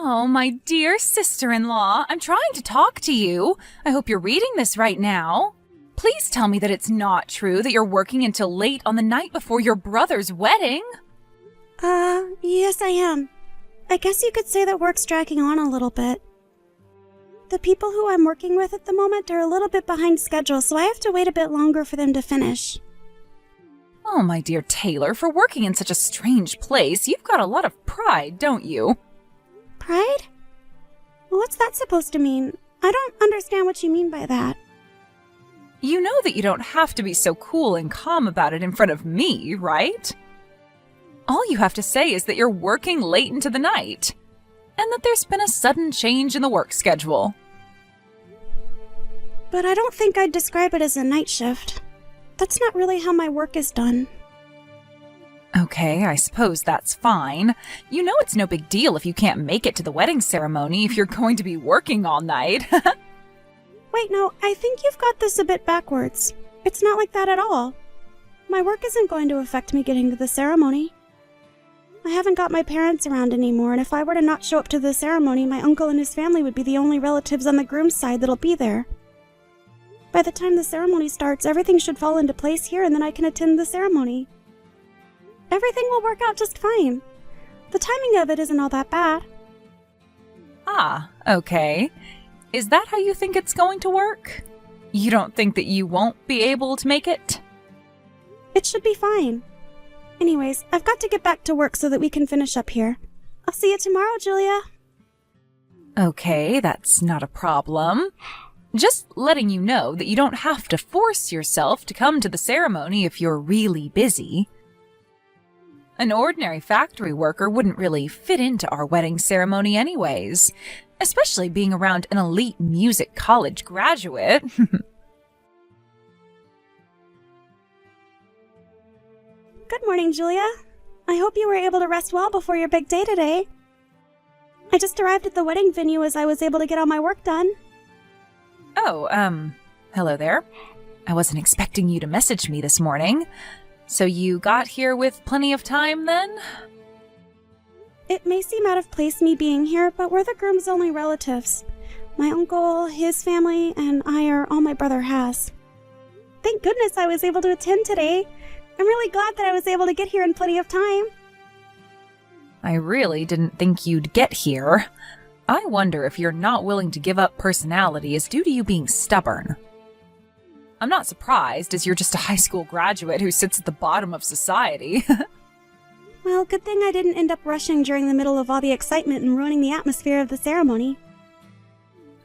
Oh, my dear sister-in-law, I'm trying to talk to you. I hope you're reading this right now. Please tell me that it's not true that you're working until late on the night before your brother's wedding. Yes I am. I guess you could say that work's dragging on a little bit. The people who I'm working with at the moment are a little bit behind schedule, so I have to wait a bit longer for them to finish. Oh, my dear Taylor, for working in such a strange place, you've got a lot of pride, don't you? Pride? What's that supposed to mean? I don't understand what you mean by that. You know that you don't have to be so cool and calm about it in front of me, right? All you have to say is that you're working late into the night, and that there's been a sudden change in the work schedule. But I don't think I'd describe it as a night shift. That's not really how my work is done. Okay, I suppose that's fine. You know it's no big deal if you can't make it to the wedding ceremony if you're going to be working all night. Wait, no, I think you've got this a bit backwards. It's not like that at all. My work isn't going to affect me getting to the ceremony. I haven't got my parents around anymore, and if I were to not show up to the ceremony, my uncle and his family would be the only relatives on the groom's side that'll be there. By the time the ceremony starts, everything should fall into place here, and then I can attend the ceremony. Everything will work out just fine. The timing of it isn't all that bad. Ah, okay. Is that how you think it's going to work? You don't think that you won't be able to make it? It should be fine. Anyways, I've got to get back to work so that we can finish up here. I'll see you tomorrow, Julia. Okay, that's not a problem. Just letting you know that you don't have to force yourself to come to the ceremony if you're really busy. An ordinary factory worker wouldn't really fit into our wedding ceremony anyways, especially being around an elite music college graduate. Good morning, Julia. I hope you were able to rest well before your big day today. I just arrived at the wedding venue as I was able to get all my work done. Oh, hello there. I wasn't expecting you to message me this morning. So you got here with plenty of time, then? It may seem out of place me being here, but we're the groom's only relatives. My uncle, his family, and I are all my brother has. Thank goodness I was able to attend today. I'm really glad that I was able to get here in plenty of time. I really didn't think you'd get here. I wonder if you're not willing to give up personality is due to you being stubborn. I'm not surprised, as you're just a high school graduate who sits at the bottom of society. Well, good thing I didn't end up rushing during the middle of all the excitement and ruining the atmosphere of the ceremony.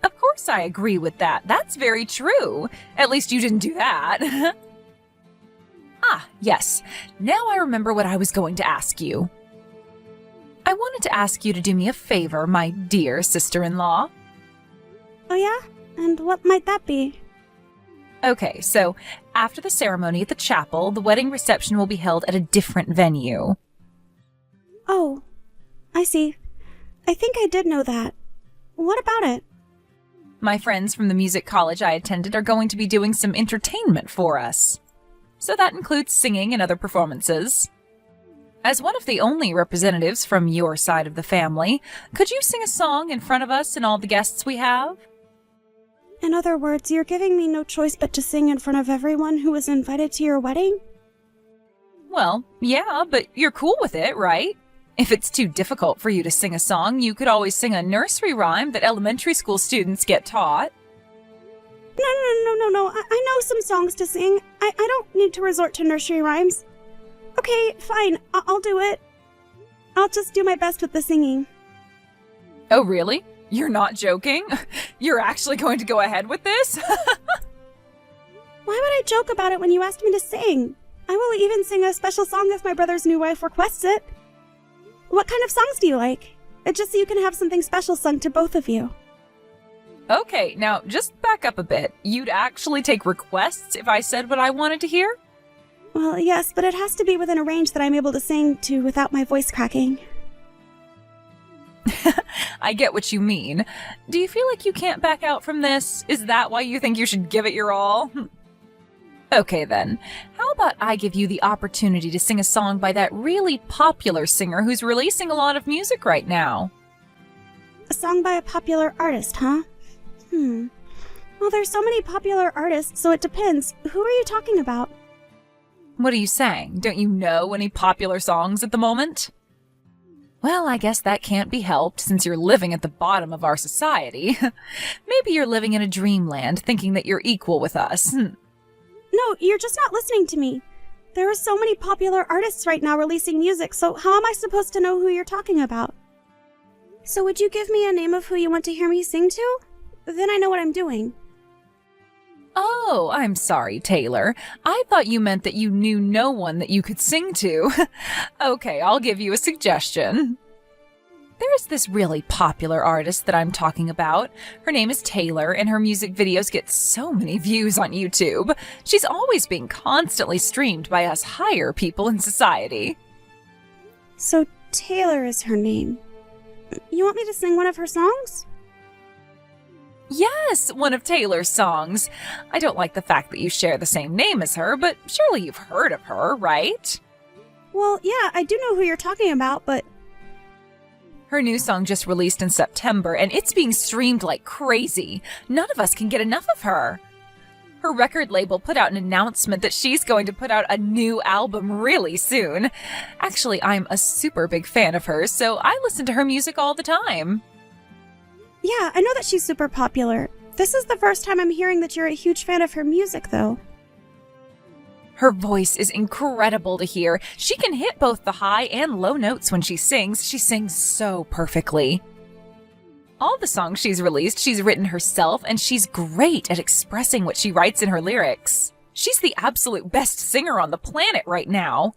Of course I agree with that. That's very true. At least you didn't do that. Ah, yes. Now I remember what I was going to ask you. I wanted to ask you to do me a favor, my dear sister-in-law. Oh yeah? And what might that be? Okay, so after the ceremony at the chapel, the wedding reception will be held at a different venue. Oh, I see. I think I did know that. What about it? My friends from the music college I attended are going to be doing some entertainment for us. So that includes singing and other performances. As one of the only representatives from your side of the family, could you sing a song in front of us and all the guests we have? In other words, you're giving me no choice but to sing in front of everyone who was invited to your wedding? Well, yeah, but you're cool with it, right? If it's too difficult for you to sing a song, you could always sing a nursery rhyme that elementary school students get taught. No. I know some songs to sing. I don't need to resort to nursery rhymes. Okay, fine. I'll do it. I'll just do my best with the singing. Oh, really? You're not joking? You're actually going to go ahead with this? Why would I joke about it when you asked me to sing? I will even sing a special song if my brother's new wife requests it. What kind of songs do you like? Just so you can have something special sung to both of you. Okay, now just back up a bit. You'd actually take requests if I said what I wanted to hear? Well, yes, but it has to be within a range that I'm able to sing to without my voice cracking. I get what you mean. Do you feel like you can't back out from this? Is that why you think you should give it your all? Okay then, how about I give you the opportunity to sing a song by that really popular singer who's releasing a lot of music right now? song by a popular artist, huh? Well, there's so many popular artists, so it depends. Who are you talking about? What are you saying? Don't you know any popular songs at the moment? Well, I guess that can't be helped since you're living at the bottom of our society. Maybe you're living in a dreamland thinking that you're equal with us. No, you're just not listening to me. There are so many popular artists right now releasing music, so how am I supposed to know who you're talking about? So would you give me a name of who you want to hear me sing to? Then I know what I'm doing. Oh, I'm sorry, Taylor. I thought you meant that you knew no one that you could sing to. Okay, I'll give you a suggestion. There's this really popular artist that I'm talking about. Her name is Taylor, and her music videos get so many views on YouTube. She's always being constantly streamed by us higher people in society. So Taylor is her name. You want me to sing one of her songs? Yes, one of Taylor's songs. I don't like the fact that you share the same name as her, but surely you've heard of her, right? Well, yeah, I do know who you're talking about, but... Her new song just released in September, and it's being streamed like crazy. None of us can get enough of her. Her record label put out an announcement that she's going to put out a new album really soon. Actually, I'm a super big fan of hers, so I listen to her music all the time. Yeah, I know that she's super popular. This is the first time I'm hearing that you're a huge fan of her music, though. Her voice is incredible to hear. She can hit both the high and low notes when she sings. She sings so perfectly. All the songs she's released, she's written herself, and she's great at expressing what she writes in her lyrics. She's the absolute best singer on the planet right now.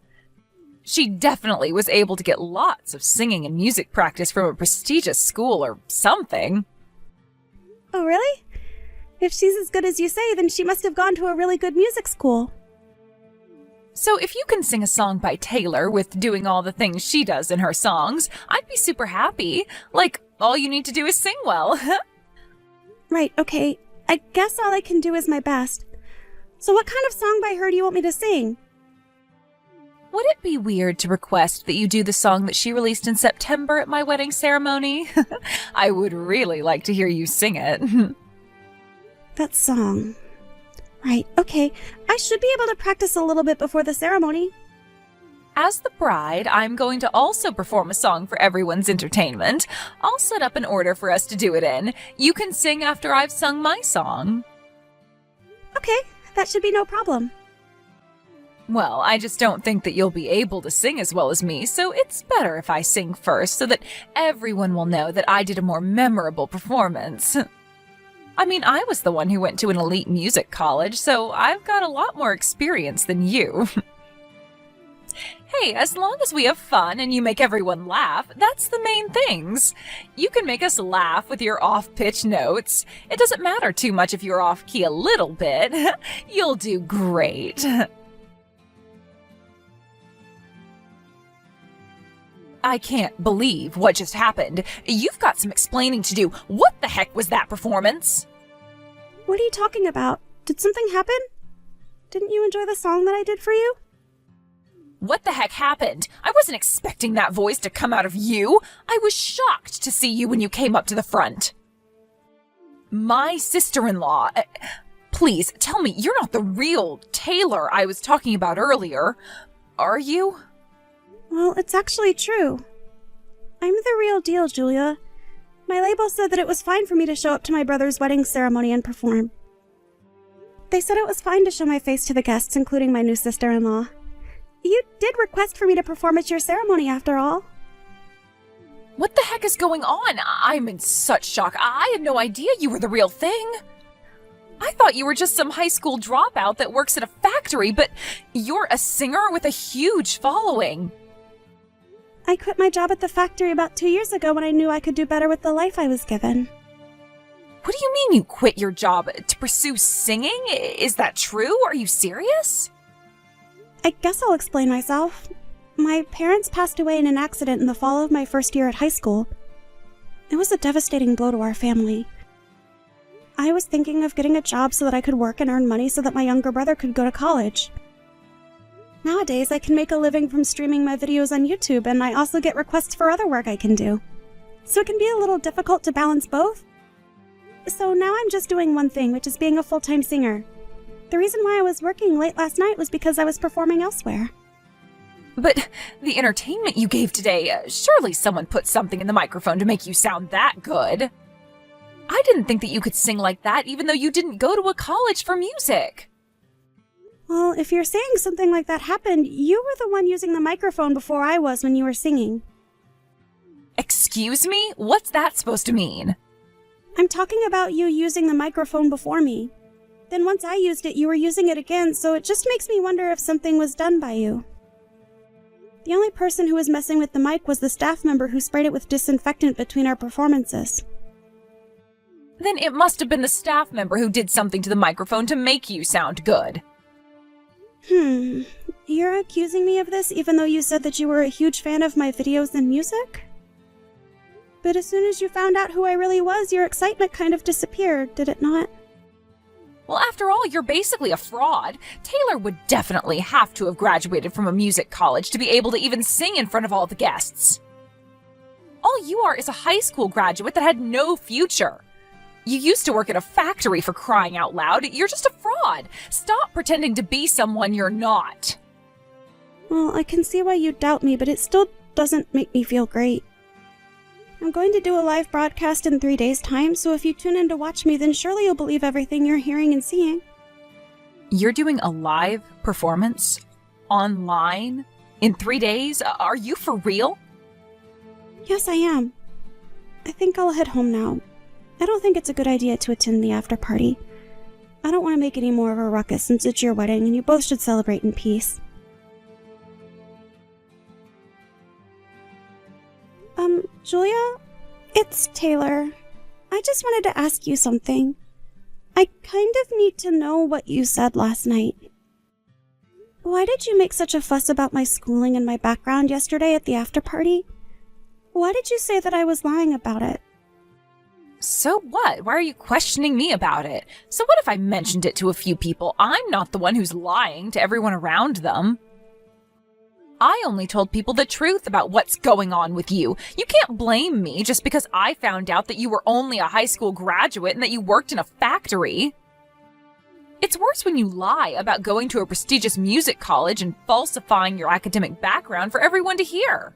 She definitely was able to get lots of singing and music practice from a prestigious school or something. Oh, really? If she's as good as you say, then she must have gone to a really good music school. So if you can sing a song by Taylor with doing all the things she does in her songs, I'd be super happy. Like, all you need to do is sing well. Right, okay. I guess all I can do is my best. So what kind of song by her do you want me to sing? Would it be weird to request that you do the song that she released in September at my wedding ceremony? I would really like to hear you sing it. That song. Right, okay. I should be able to practice a little bit before the ceremony. As the bride, I'm going to also perform a song for everyone's entertainment. I'll set up an order for us to do it in. You can sing after I've sung my song. Okay, that should be no problem. Well, I just don't think that you'll be able to sing as well as me, so it's better if I sing first so that everyone will know that I did a more memorable performance. I mean, I was the one who went to an elite music college, so I've got a lot more experience than you. Hey, as long as we have fun and you make everyone laugh, that's the main things. You can make us laugh with your off-pitch notes. It doesn't matter too much if you're off-key a little bit. You'll do great. I can't believe what just happened. You've got some explaining to do. What the heck was that performance? What are you talking about? Did something happen? Didn't you enjoy the song that I did for you? What the heck happened? I wasn't expecting that voice to come out of you. I was shocked to see you when you came up to the front. My sister-in-law. Please, tell me you're not the real Taylor I was talking about earlier. Are you? Well, it's actually true. I'm the real deal, Julia. My label said that it was fine for me to show up to my brother's wedding ceremony and perform. They said it was fine to show my face to the guests, including my new sister-in-law. You did request for me to perform at your ceremony, after all. What the heck is going on? I'm in such shock. I had no idea you were the real thing. I thought you were just some high school dropout that works at a factory, but you're a singer with a huge following. I quit my job at the factory about 2 years ago when I knew I could do better with the life I was given. What do you mean you quit your job to pursue singing? Is that true? Are you serious? I guess I'll explain myself. My parents passed away in an accident in the fall of my first year at high school. It was a devastating blow to our family. I was thinking of getting a job so that I could work and earn money so that my younger brother could go to college. Nowadays, I can make a living from streaming my videos on YouTube, and I also get requests for other work I can do. so it can be a little difficult to balance both. So now I'm just doing one thing, which is being a full-time singer. The reason why I was working late last night was because I was performing elsewhere. But the entertainment you gave today, surely someone put something in the microphone to make you sound that good. I didn't think that you could sing like that even though you didn't go to a college for music. Well, if you're saying something like that happened, you were the one using the microphone before I was when you were singing. Excuse me? What's that supposed to mean? I'm talking about you using the microphone before me. Then once I used it, you were using it again, so it just makes me wonder if something was done by you. The only person who was messing with the mic was the staff member who sprayed it with disinfectant between our performances. Then it must have been the staff member who did something to the microphone to make you sound good. You're accusing me of this even though you said that you were a huge fan of my videos and music? But as soon as you found out who I really was, your excitement kind of disappeared, did it not? Well, after all, you're basically a fraud. Taylor would definitely have to have graduated from a music college to be able to even sing in front of all the guests. All you are is a high school graduate that had no future. You used to work at a factory, for crying out loud. You're just a fraud. Stop pretending to be someone you're not. Well, I can see why you doubt me, but it still doesn't make me feel great. I'm going to do a live broadcast in 3 days' time, so if you tune in to watch me, then surely you'll believe everything you're hearing and seeing. You're doing a live performance? Online? In 3 days? Are you for real? Yes, I am. I think I'll head home now. I don't think it's a good idea to attend the after party. I don't want to make any more of a ruckus since it's your wedding and you both should celebrate in peace. Julia? It's Taylor. I just wanted to ask you something. I kind of need to know what you said last night. Why did you make such a fuss about my schooling and my background yesterday at the after party? Why did you say that I was lying about it? So what? Why are you questioning me about it? So what if I mentioned it to a few people? I'm not the one who's lying to everyone around them. I only told people the truth about what's going on with you. You can't blame me just because I found out that you were only a high school graduate and that you worked in a factory. It's worse when you lie about going to a prestigious music college and falsifying your academic background for everyone to hear.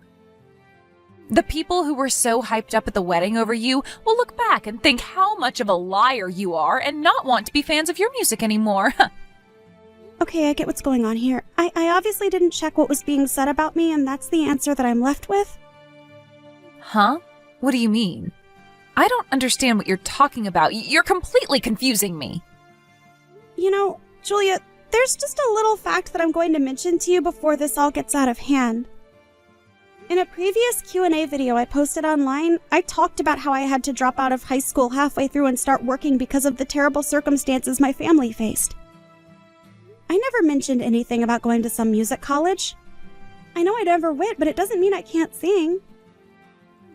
The people who were so hyped up at the wedding over you will look back and think how much of a liar you are and not want to be fans of your music anymore. Okay, I get what's going on here. I obviously didn't check what was being said about me, and that's the answer that I'm left with. Huh? What do you mean? I don't understand what you're talking about. You're completely confusing me. You know, Julia, there's just a little fact that I'm going to mention to you before this all gets out of hand. In a previous Q&A video I posted online, I talked about how I had to drop out of high school halfway through and start working because of the terrible circumstances my family faced. I never mentioned anything about going to some music college. I know I never went, but it doesn't mean I can't sing.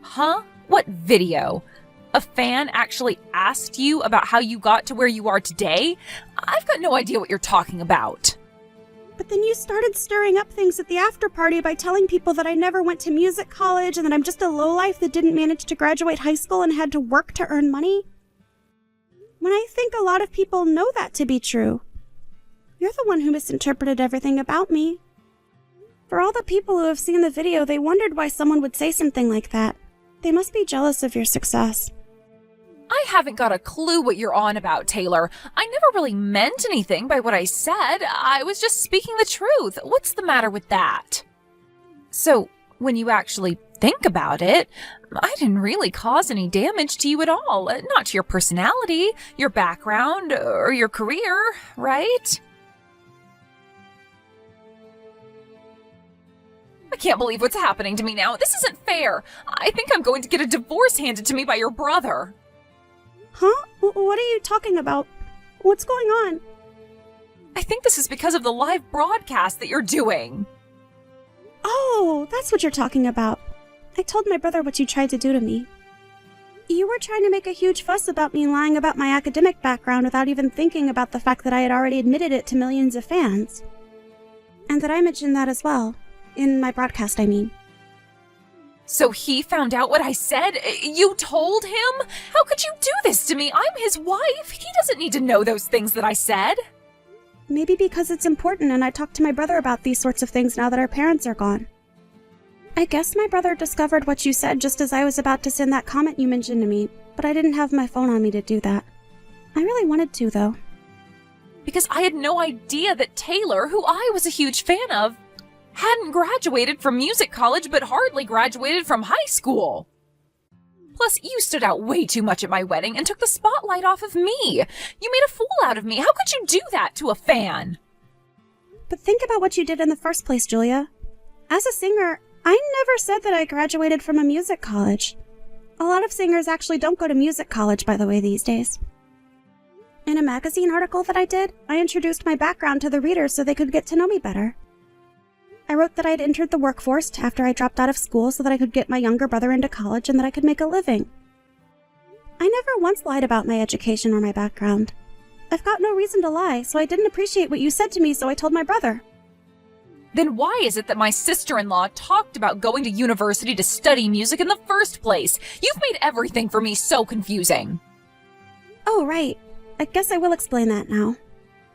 Huh? What video? A fan actually asked you about how you got to where you are today? I've got no idea what you're talking about. But then you started stirring up things at the after party by telling people that I never went to music college and that I'm just a lowlife that didn't manage to graduate high school and had to work to earn money. When I think a lot of people know that to be true. You're the one who misinterpreted everything about me. For all the people who have seen the video, they wondered why someone would say something like that. They must be jealous of your success. I haven't got a clue what you're on about, Taylor. I never really meant anything by what I said. I was just speaking the truth. What's the matter with that? So, when you actually think about it, I didn't really cause any damage to you at all. Not to your personality, your background, or your career, right? I can't believe what's happening to me now. This isn't fair. I think I'm going to get a divorce handed to me by your brother. Huh? What are you talking about? What's going on? I think this is because of the live broadcast that you're doing. Oh, that's what you're talking about. I told my brother what you tried to do to me. You were trying to make a huge fuss about me lying about my academic background without even thinking about the fact that I had already admitted it to millions of fans. And that I mentioned that as well. In my broadcast, I mean. So he found out what I said? You told him? How could you do this to me? I'm his wife. He doesn't need to know those things that I said. Maybe because it's important and I talked to my brother about these sorts of things now that our parents are gone. I guess my brother discovered what you said just as I was about to send that comment you mentioned to me, but I didn't have my phone on me to do that. I really wanted to, though. Because I had no idea that Taylor, who I was a huge fan of, hadn't graduated from music college but hardly graduated from high school. Plus, you stood out way too much at my wedding and took the spotlight off of me. You made a fool out of me. How could you do that to a fan? But think about what you did in the first place, Julia. As a singer, I never said that I graduated from a music college. A lot of singers actually don't go to music college, by the way, these days. In a magazine article that I did, I introduced my background to the readers so they could get to know me better. I wrote that I'd entered the workforce after I dropped out of school so that I could get my younger brother into college and that I could make a living. I never once lied about my education or my background. I've got no reason to lie, so I didn't appreciate what you said to me, so I told my brother. Then why is it that my sister-in-law talked about going to university to study music in the first place? You've made everything for me so confusing. Oh, right. I guess I will explain that now.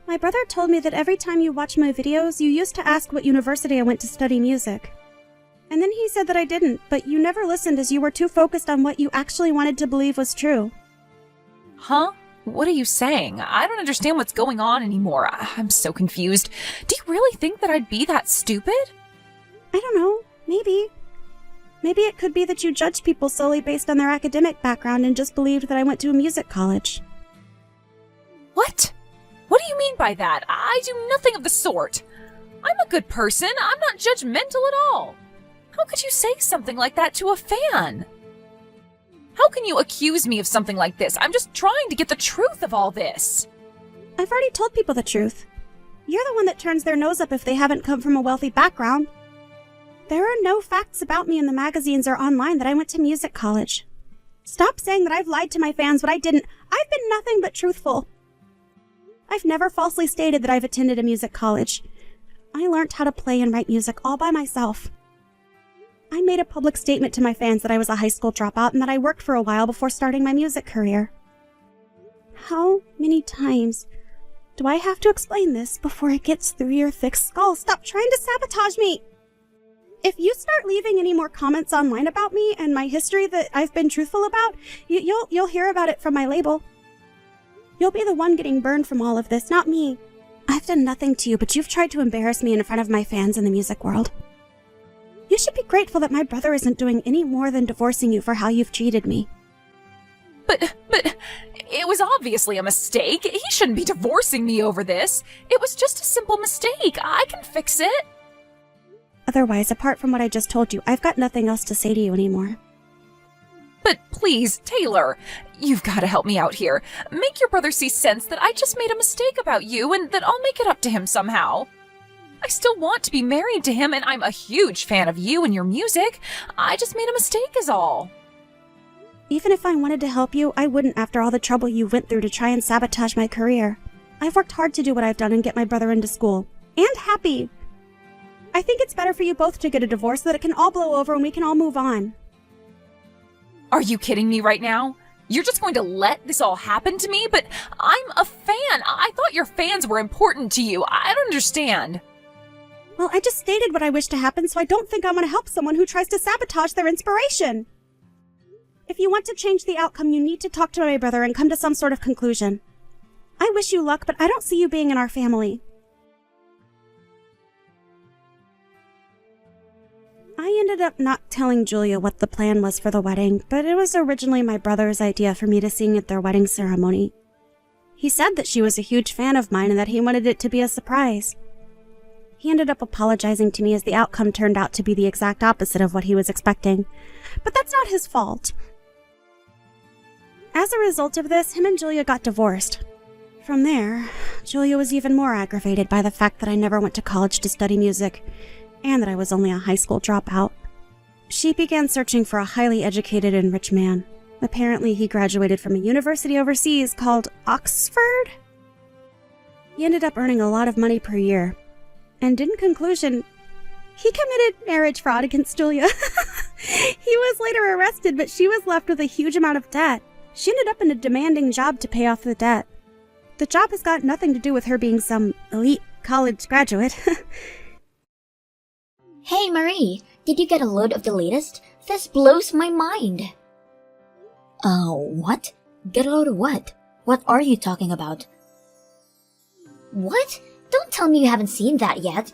My brother told me that every time you watch my videos, you used to ask what university I went to study music. And then he said that I didn't, but you never listened as you were too focused on what you actually wanted to believe was true. Huh? What are you saying? I don't understand what's going on anymore. I'm so confused. Do you really think that I'd be that stupid? I don't know. Maybe. Maybe it could be that you judged people solely based on their academic background and just believed that I went to a music college. What? What do you mean by that? I do nothing of the sort. I'm a good person. I'm not judgmental at all. How could you say something like that to a fan? How can you accuse me of something like this? I'm just trying to get the truth of all this. I've already told people the truth. You're the one that turns their nose up if they haven't come from a wealthy background. There are no facts about me in the magazines or online that I went to music college. Stop saying that I've lied to my fans when I didn't. I've been nothing but truthful. I've never falsely stated that I've attended a music college. I learned how to play and write music all by myself. I made a public statement to my fans that I was a high school dropout and that I worked for a while before starting my music career. How many times do I have to explain this before it gets through your thick skull? Stop trying to sabotage me! If you start leaving any more comments online about me and my history that I've been truthful about, you'll hear about it from my label. You'll be the one getting burned from all of this, not me. I've done nothing to you, but you've tried to embarrass me in front of my fans in the music world. You should be grateful that my brother isn't doing any more than divorcing you for how you've treated me. But it was obviously a mistake. He shouldn't be divorcing me over this. It was just a simple mistake. I can fix it. Otherwise, apart from what I just told you, I've got nothing else to say to you anymore. But please, Taylor, you've got to help me out here. Make your brother see sense that I just made a mistake about you and that I'll make it up to him somehow. I still want to be married to him and I'm a huge fan of you and your music. I just made a mistake is all. Even if I wanted to help you, I wouldn't after all the trouble you went through to try and sabotage my career. I've worked hard to do what I've done and get my brother into school. And happy. I think it's better for you both to get a divorce so that it can all blow over and we can all move on. Are you kidding me right now? You're just going to let this all happen to me? But I'm a fan. I thought your fans were important to you. I don't understand. Well, I just stated what I wish to happen, so I don't think I want to help someone who tries to sabotage their inspiration. If you want to change the outcome, you need to talk to my brother and come to some sort of conclusion. I wish you luck, but I don't see you being in our family. I ended up not telling Julia what the plan was for the wedding, but it was originally my brother's idea for me to sing at their wedding ceremony. He said that she was a huge fan of mine and that he wanted it to be a surprise. He ended up apologizing to me as the outcome turned out to be the exact opposite of what he was expecting. But that's not his fault. As a result of this, him and Julia got divorced. From there, Julia was even more aggravated by the fact that I never went to college to study music, and that I was only a high school dropout. She began searching for a highly educated and rich man. Apparently, he graduated from a university overseas called Oxford. He ended up earning a lot of money per year. And in conclusion, he committed marriage fraud against Julia. He was later arrested, but she was left with a huge amount of debt. She ended up in a demanding job to pay off the debt. The job has got nothing to do with her being some elite college graduate. Hey Marie, did you get a load of the latest? This blows my mind. What? Get a load of what? What are you talking about? What? Don't tell me you haven't seen that yet.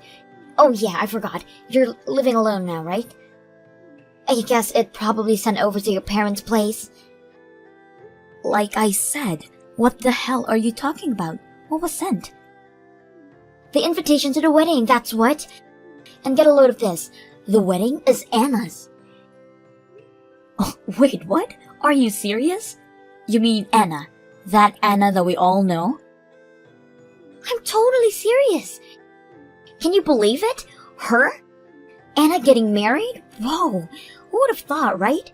Oh yeah, I forgot. You're living alone now, right? I guess it probably sent over to your parents' place. Like I said, what the hell are you talking about? What was sent? The invitation to the wedding, that's what. And get a load of this. The wedding is Anna's. Oh, wait, what? Are you serious? You mean Anna? That Anna that we all know? I'm totally serious. Can you believe it? Her? Anna getting married? Whoa, who would have thought, right?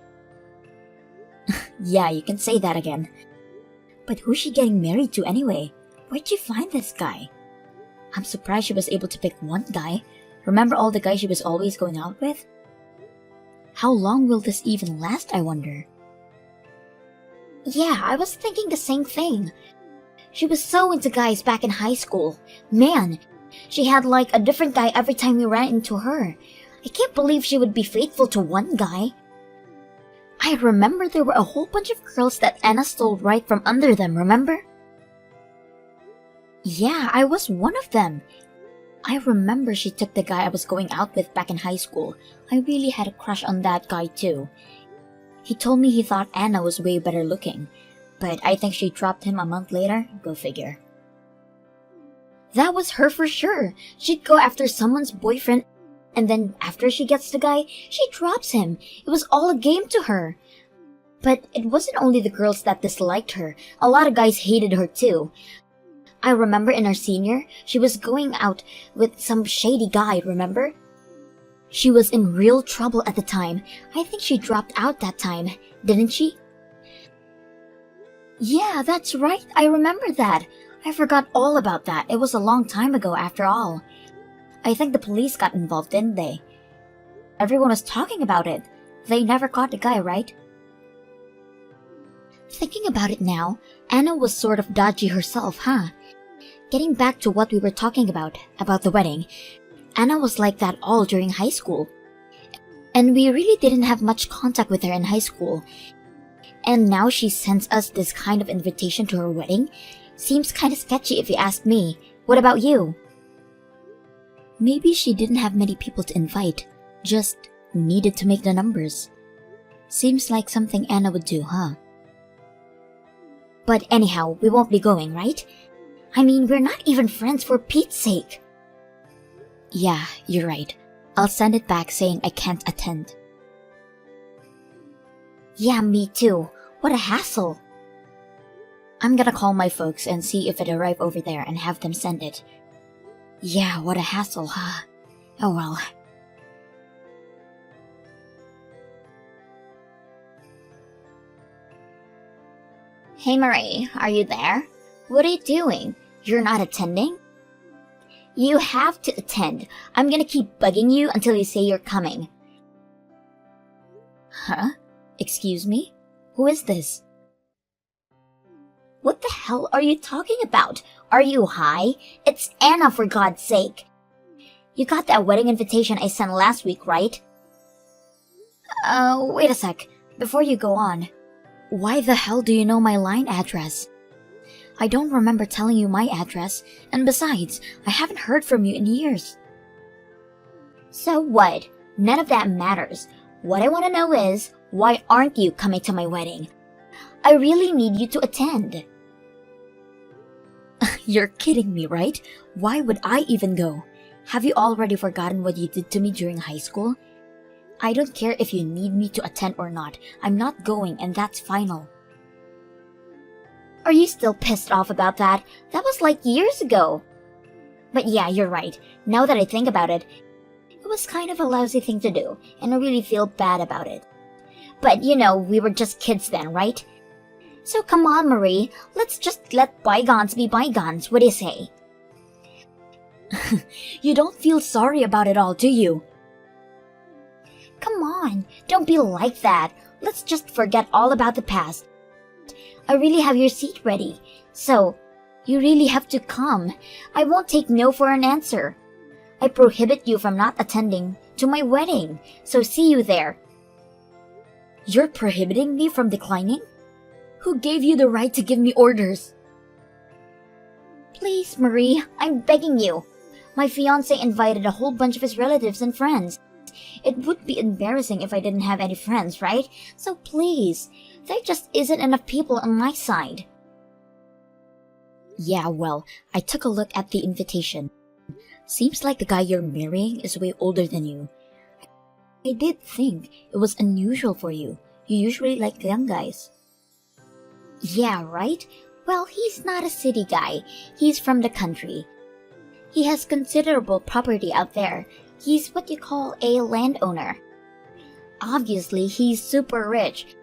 Yeah, you can say that again. But who's she getting married to anyway? Where'd you find this guy? I'm surprised she was able to pick one guy. Remember all the guys she was always going out with? How long will this even last, I wonder? Yeah, I was thinking the same thing. She was so into guys back in high school. Man, she had like a different guy every time we ran into her. I can't believe she would be faithful to one guy. I remember there were a whole bunch of girls that Anna stole right from under them, remember? Yeah, I was one of them. I remember she took the guy I was going out with back in high school. I really had a crush on that guy too. He told me he thought Anna was way better looking, but I think she dropped him a month later. Go figure. That was her for sure. She'd go after someone's boyfriend, and then after she gets the guy, she drops him. It was all a game to her. But it wasn't only the girls that disliked her. A lot of guys hated her too. I remember in our senior, she was going out with some shady guy, remember? She was in real trouble at the time. I think she dropped out that time, didn't she? Yeah, that's right. I remember that. I forgot all about that. It was a long time ago after all. I think the police got involved, didn't they? Everyone was talking about it. They never caught the guy, right? Thinking about it now, Anna was sort of dodgy herself, huh? Getting back to what we were talking about the wedding, Anna was like that all during high school. And we really didn't have much contact with her in high school. And now she sends us this kind of invitation to her wedding. Seems kinda sketchy if you ask me. What about you? Maybe she didn't have many people to invite, just needed to make the numbers. Seems like something Anna would do, huh? But anyhow, we won't be going, right? I mean, we're not even friends for Pete's sake. Yeah, you're right. I'll send it back saying I can't attend. Yeah, me too. What a hassle. I'm gonna call my folks and see if it arrived over there and have them send it. Yeah, what a hassle, huh? Oh well. Hey Marie, are you there? What are you doing? You're not attending? You have to attend. I'm gonna keep bugging you until you say you're coming. Huh? Excuse me? Who is this? What the hell are you talking about? Are you high? It's Anna, for God's sake. You got that wedding invitation I sent last week, right? Wait a sec. Before you go on, why the hell do you know my line address? I don't remember telling you my address, and besides, I haven't heard from you in years. So what? None of that matters. What I want to know is, why aren't you coming to my wedding? I really need you to attend. You're kidding me, right? Why would I even go? Have you already forgotten what you did to me during high school? I don't care if you need me to attend or not. I'm not going, and that's final. Are you still pissed off about that? That was like years ago. But yeah, you're right. Now that I think about it, it was kind of a lousy thing to do, and I really feel bad about it. But you know, we were just kids then, right? So come on, Marie, let's just let bygones be bygones. What do you say? You don't feel sorry about it all, do you? Come on, don't be like that. Let's just forget all about the past. I really have your seat ready. So, you really have to come. I won't take no for an answer. I prohibit you from not attending to my wedding. So see you there. You're prohibiting me from declining? Who gave you the right to give me orders? Please, Marie, I'm begging you. My fiancé invited a whole bunch of his relatives and friends. It would be embarrassing if I didn't have any friends, right? So please, there just isn't enough people on my side. Yeah, well, I took a look at the invitation. Seems like the guy you're marrying is way older than you. I did think it was unusual for you. You usually like young guys. Yeah, right? Well, he's not a city guy. He's from the country. He has considerable property out there. He's what you call a landowner. Obviously, he's super rich.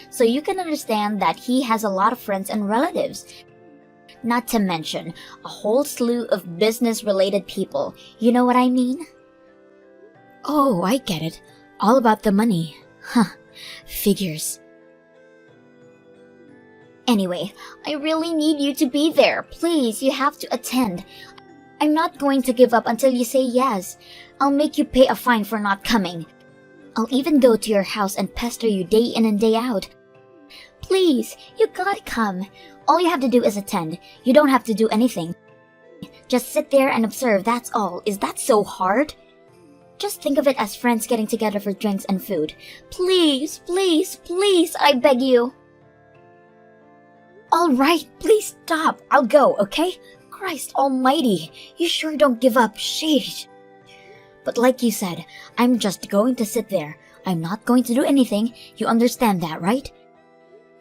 So you can understand that he has a lot of friends and relatives. Not to mention, a whole slew of business-related people. You know what I mean? Oh, I get it. All about the money. Huh. Figures. Anyway, I really need you to be there. Please, you have to attend. I'm not going to give up until you say yes. I'll make you pay a fine for not coming. I'll even go to your house and pester you day in and day out. Please, you gotta come. All you have to do is attend. You don't have to do anything. Just sit there and observe, that's all. Is that so hard? Just think of it as friends getting together for drinks and food. Please, please, please, I beg you. Alright, please stop. I'll go, okay? Christ almighty, you sure don't give up, sheesh. But like you said, I'm just going to sit there. I'm not going to do anything. You understand that, right?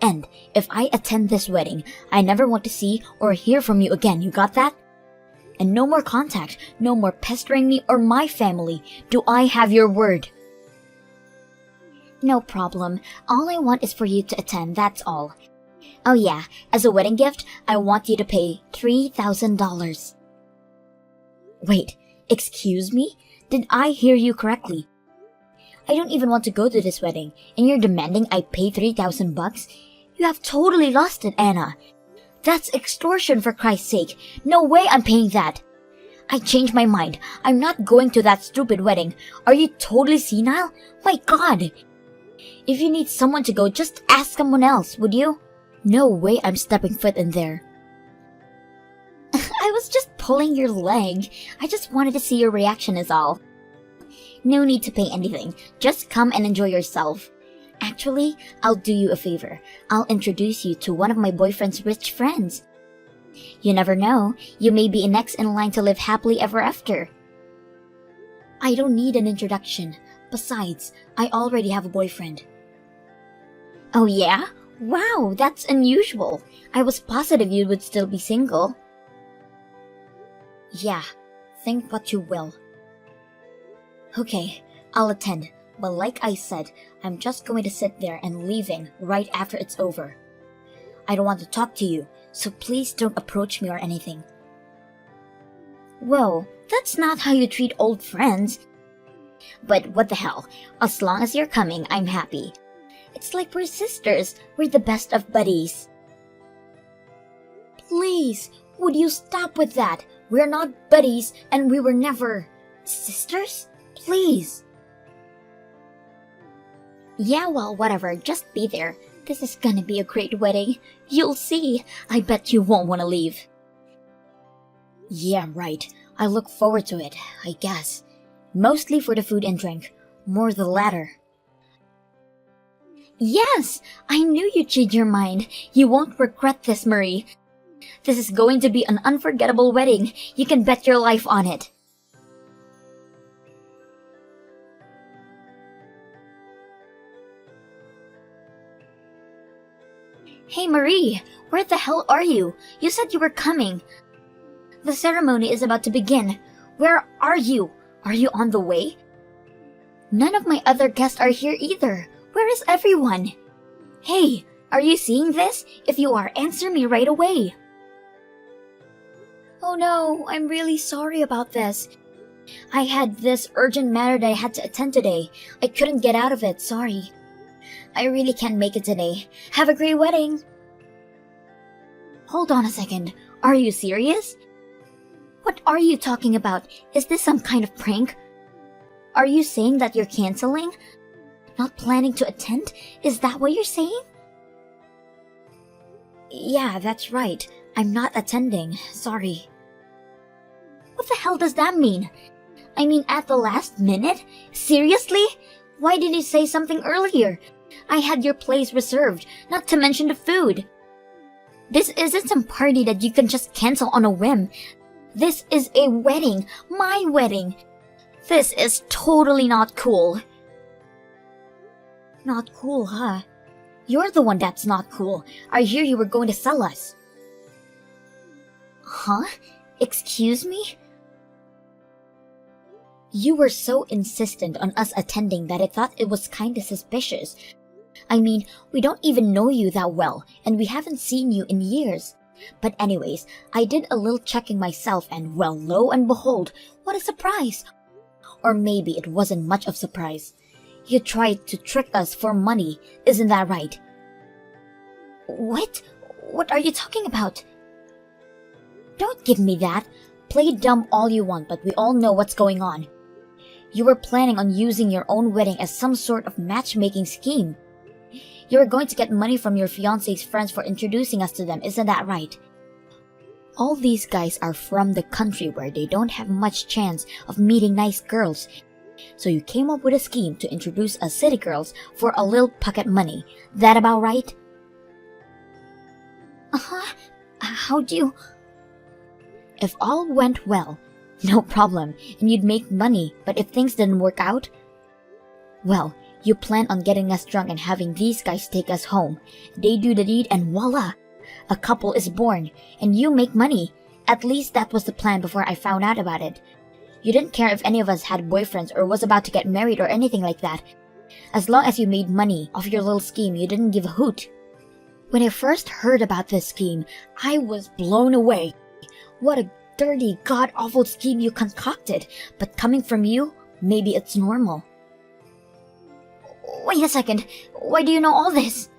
And if I attend this wedding, I never want to see or hear from you again. You got that? And no more contact, no more pestering me or my family. Do I have your word? No problem. All I want is for you to attend, that's all. Oh yeah, as a wedding gift, I want you to pay $3,000. Wait, excuse me? Did I hear you correctly? I don't even want to go to this wedding, and you're demanding I pay $3,000? You have totally lost it, Anna. That's extortion, for Christ's sake. No way I'm paying that. I changed my mind. I'm not going to that stupid wedding. Are you totally senile? My God. If you need someone to go, just ask someone else, would you? No way I'm stepping foot in there. I was just pulling your leg. I just wanted to see your reaction is all. No need to pay anything. Just come and enjoy yourself. Actually, I'll do you a favor. I'll introduce you to one of my boyfriend's rich friends. You never know. You may be next in line to live happily ever after. I don't need an introduction. Besides, I already have a boyfriend. Oh yeah? Wow, that's unusual. I was positive you would still be single. Yeah, think what you will. Okay, I'll attend, but like I said, I'm just going to sit there and leaving right after it's over. I don't want to talk to you, so please don't approach me or anything. Whoa, that's not how you treat old friends. But what the hell, as long as you're coming, I'm happy. It's like we're sisters, we're the best of buddies. Please, would you stop with that? We're not buddies, and we were never... sisters? Please. Yeah, well, whatever, just be there. This is gonna be a great wedding. You'll see. I bet you won't want to leave. Yeah, right. I look forward to it, I guess. Mostly for the food and drink. More the latter. Yes! I knew you'd change your mind. You won't regret this, Marie. This is going to be an unforgettable wedding. You can bet your life on it. Hey Marie, where the hell are you? You said you were coming. The ceremony is about to begin. Where are you? Are you on the way? None of my other guests are here either. Where is everyone? Hey, are you seeing this? If you are, answer me right away. Oh no, I'm really sorry about this. I had this urgent matter that I had to attend today. I couldn't get out of it, sorry. I really can't make it today. Have a great wedding. Hold on a second. Are you serious? What are you talking about? Is this some kind of prank? Are you saying that you're canceling? Not planning to attend? Is that what you're saying? Yeah, that's right. I'm not attending. Sorry. What the hell does that mean? I mean, at the last minute? Seriously? Why did you say something earlier? I had your place reserved, not to mention the food. This isn't some party that you can just cancel on a whim. This is a wedding. My wedding. This is totally not cool. Not cool, huh? You're the one that's not cool. I hear you were going to sell us. Huh? Excuse me? You were so insistent on us attending that I thought it was kinda suspicious. I mean, we don't even know you that well, and we haven't seen you in years. But anyways, I did a little checking myself and well, lo and behold, what a surprise! Or maybe it wasn't much of a surprise. You tried to trick us for money, isn't that right? What? What are you talking about? Don't give me that. Play dumb all you want, but we all know what's going on. You were planning on using your own wedding as some sort of matchmaking scheme. You were going to get money from your fiancé's friends for introducing us to them, isn't that right? All these guys are from the country where they don't have much chance of meeting nice girls. So you came up with a scheme to introduce us city girls for a little pocket money. That about right? How'd you... If all went well, no problem, and you'd make money, but if things didn't work out, well, you plan on getting us drunk and having these guys take us home. They do the deed and voila! A couple is born, and you make money. At least that was the plan before I found out about it. You didn't care if any of us had boyfriends or was about to get married or anything like that. As long as you made money off your little scheme, you didn't give a hoot. When I first heard about this scheme, I was blown away. What a dirty, god-awful scheme you concocted, but coming from you, maybe it's normal. Wait a second, why do you know all this?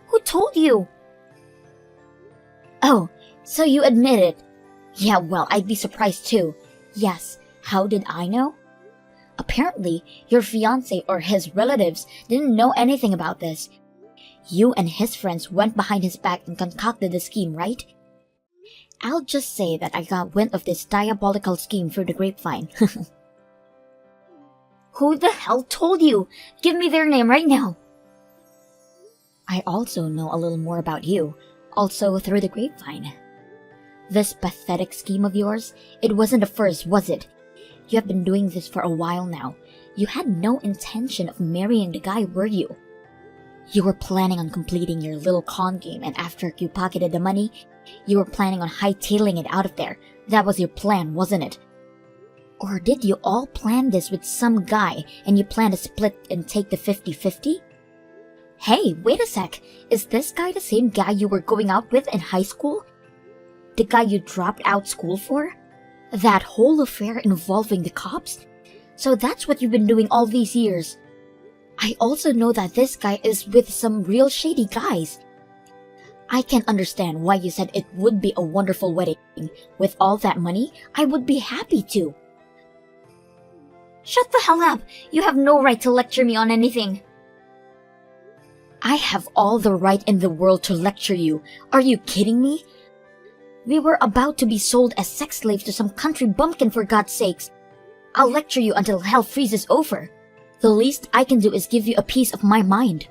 Who told you? Oh, so you admit it. Yeah, well, I'd be surprised too. Yes, how did I know? Apparently, your fiancé or his relatives didn't know anything about this. You and his friends went behind his back and concocted the scheme, right? I'll just say that I got wind of this diabolical scheme through the grapevine. Who the hell told you? Give me their name right now. I also know a little more about you, also through the grapevine. This pathetic scheme of yours, it wasn't the first, was it? You have been doing this for a while now. You had no intention of marrying the guy, were you? You were planning on completing your little con game, and after you pocketed the money, you were planning on hightailing it out of there. That was your plan, wasn't it? Or did you all plan this with some guy and you plan to split and take the 50-50? Hey, wait a sec. Is this guy the same guy you were going out with in high school? The guy you dropped out school for? That whole affair involving the cops? So that's what you've been doing all these years. I also know that this guy is with some real shady guys. I can understand why you said it would be a wonderful wedding. With all that money, I would be happy to. Shut the hell up! You have no right to lecture me on anything. I have all the right in the world to lecture you. Are you kidding me? We were about to be sold as sex slaves to some country bumpkin, for God's sakes. I'll lecture you until hell freezes over. The least I can do is give you a piece of my mind.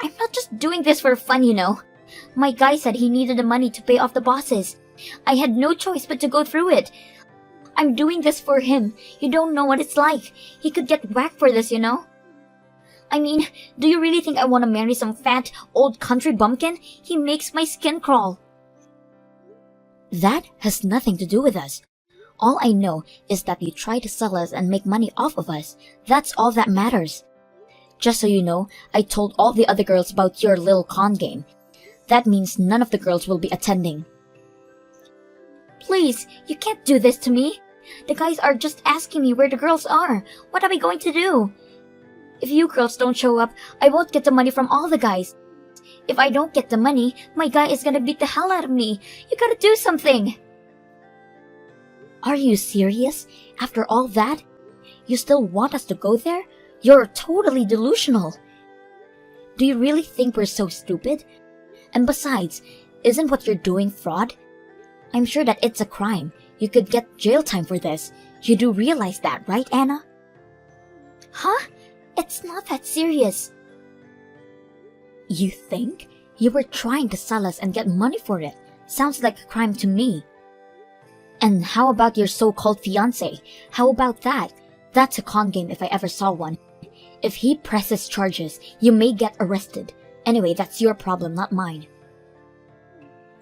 I'm not just doing this for fun, you know. My guy said he needed the money to pay off the bosses. I had no choice but to go through it. I'm doing this for him. You don't know what it's like. He could get whacked for this, you know? I mean, do you really think I want to marry some fat, old country bumpkin? He makes my skin crawl. That has nothing to do with us. All I know is that you try to sell us and make money off of us. That's all that matters. Just so you know, I told all the other girls about your little con game. That means none of the girls will be attending. Please, you can't do this to me. The guys are just asking me where the girls are. What am I going to do? If you girls don't show up, I won't get the money from all the guys. If I don't get the money, my guy is gonna beat the hell out of me. You gotta do something. Are you serious? After all that, you still want us to go there? You're totally delusional. Do you really think we're so stupid? And besides, isn't what you're doing fraud? I'm sure that it's a crime. You could get jail time for this. You do realize that, right, Anna? Huh? It's not that serious. You think? You were trying to sell us and get money for it. Sounds like a crime to me. And how about your so-called fiancé? How about that? That's a con game if I ever saw one. If he presses charges, you may get arrested. Anyway, that's your problem, not mine.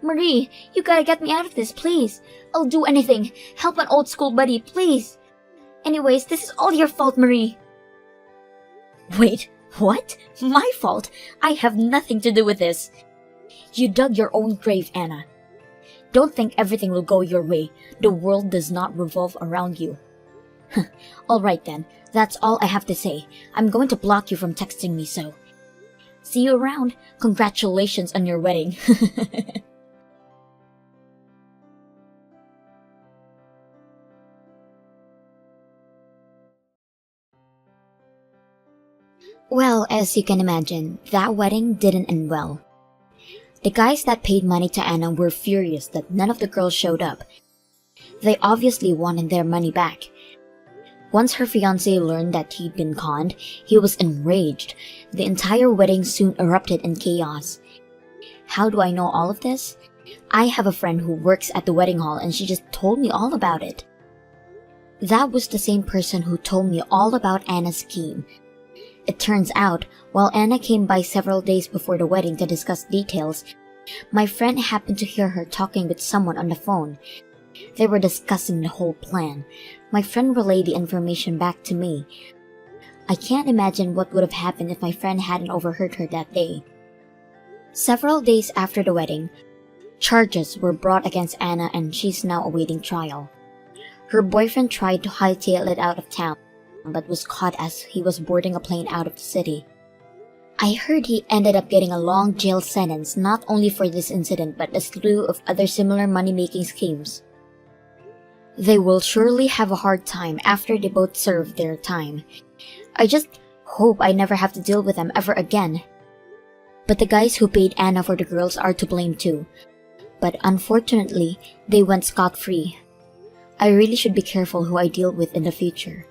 Marie, you gotta get me out of this, please. I'll do anything. Help an old school buddy, please. Anyways, this is all your fault, Marie. Wait, what? My fault? I have nothing to do with this. You dug your own grave, Anna. Don't think everything will go your way. The world does not revolve around you. Alright then, that's all I have to say. I'm going to block you from texting me, so. See you around. Congratulations on your wedding. Well, as you can imagine, that wedding didn't end well. The guys that paid money to Anna were furious that none of the girls showed up. They obviously wanted their money back. Once her fiancé learned that he'd been conned, he was enraged. The entire wedding soon erupted in chaos. How do I know all of this? I have a friend who works at the wedding hall and she just told me all about it. That was the same person who told me all about Anna's scheme. It turns out, while Anna came by several days before the wedding to discuss details, my friend happened to hear her talking with someone on the phone. They were discussing the whole plan. My friend relayed the information back to me. I can't imagine what would have happened if my friend hadn't overheard her that day. Several days after the wedding, charges were brought against Anna and she's now awaiting trial. Her boyfriend tried to hightail it out of town, but was caught as he was boarding a plane out of the city. I heard he ended up getting a long jail sentence not only for this incident but a slew of other similar money-making schemes. They will surely have a hard time after they both serve their time. I just hope I never have to deal with them ever again. But the guys who paid Anna for the girls are to blame too. But unfortunately, they went scot-free. I really should be careful who I deal with in the future.